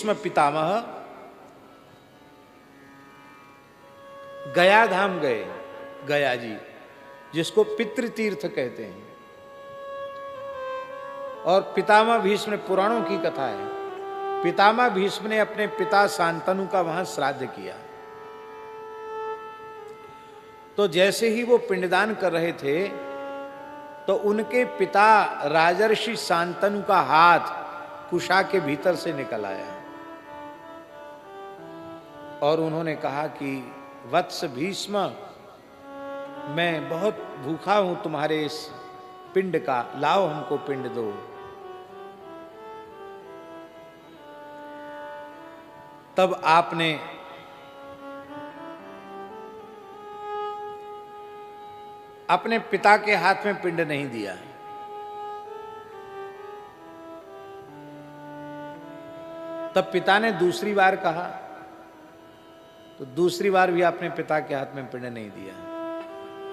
भीष्म पितामह गया धाम गए, गया जी जिसको पितृतीर्थ कहते हैं, और पितामह भीष्म पुराणों की कथा है। पितामह भीष्म ने अपने पिता शांतनु का वहां श्राद्ध किया। तो जैसे ही वो पिंडदान कर रहे थे तो उनके पिता राजर्षि शांतनु का हाथ कुशा के भीतर से निकल आया और उन्होंने कहा कि वत्स भीष्म, मैं बहुत भूखा हूं तुम्हारे इस पिंड का, लाओ हमको पिंड दो। तब आपने अपने पिता के हाथ में पिंड नहीं दिया। तब पिता ने दूसरी बार कहा तो दूसरी बार भी आपने पिता के हाथ में पिंड नहीं दिया।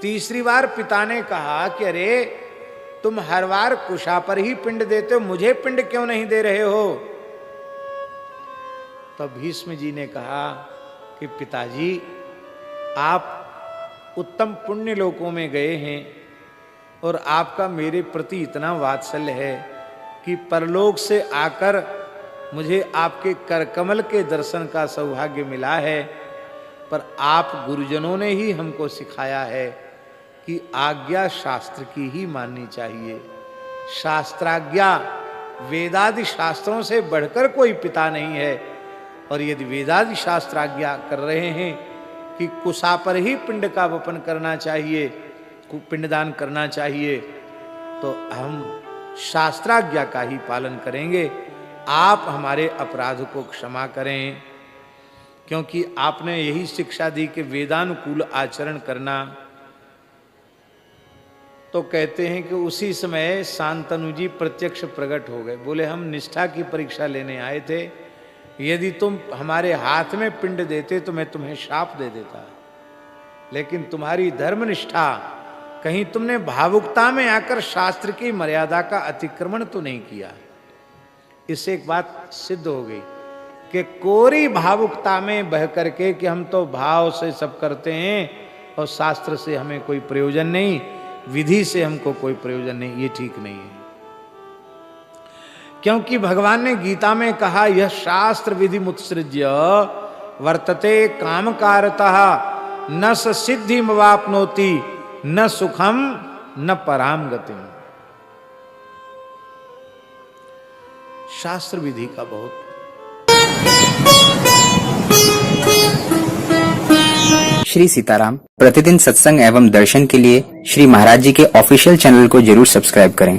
तीसरी बार पिता ने कहा कि अरे तुम हर बार कुशा पर ही पिंड देते हो, मुझे पिंड क्यों नहीं दे रहे हो? तब भीष्म जी ने कहा कि पिताजी, आप उत्तम पुण्य लोकों में गए हैं और आपका मेरे प्रति इतना वात्सल्य है कि परलोक से आकर मुझे आपके करकमल के दर्शन का सौभाग्य मिला है। पर आप गुरुजनों ने ही हमको सिखाया है कि आज्ञा शास्त्र की ही माननी चाहिए। शास्त्राज्ञा, वेदादि शास्त्रों से बढ़कर कोई पिता नहीं है। और यदि वेदादि शास्त्राज्ञा कर रहे हैं कि कुशा पर ही पिंड का वपन करना चाहिए, पिंडदान करना चाहिए, तो हम शास्त्राज्ञा का ही पालन करेंगे। आप हमारे अपराध को क्षमा करें, क्योंकि आपने यही शिक्षा दी कि वेदानुकूल आचरण करना। तो कहते हैं कि उसी समय शांतनु जी प्रत्यक्ष प्रकट हो गए। बोले, हम निष्ठा की परीक्षा लेने आए थे, यदि तुम हमारे हाथ में पिंड देते तो मैं तुम्हें शाप दे देता, लेकिन तुम्हारी धर्मनिष्ठा, कहीं तुमने भावुकता में आकर शास्त्र की मर्यादा का अतिक्रमण तो नहीं किया। इससे एक बात सिद्ध हो गई कि कोरी भावुकता में बह करके कि हम तो भाव से सब करते हैं और शास्त्र से हमें कोई प्रयोजन नहीं, विधि से हमको कोई प्रयोजन नहीं, ये ठीक नहीं है। क्योंकि भगवान ने गीता में कहा, यह शास्त्र विधि मुत्सृज्य वर्तते कामकारतः न स सिद्धिम वाप्नोति न सुखम न पराम गतिम। शास्त्र विधि का बहुत। श्री सीताराम प्रतिदिन सत्संग एवं दर्शन के लिए श्री महाराज जी के ऑफिशियल चैनल को जरूर सब्सक्राइब करें।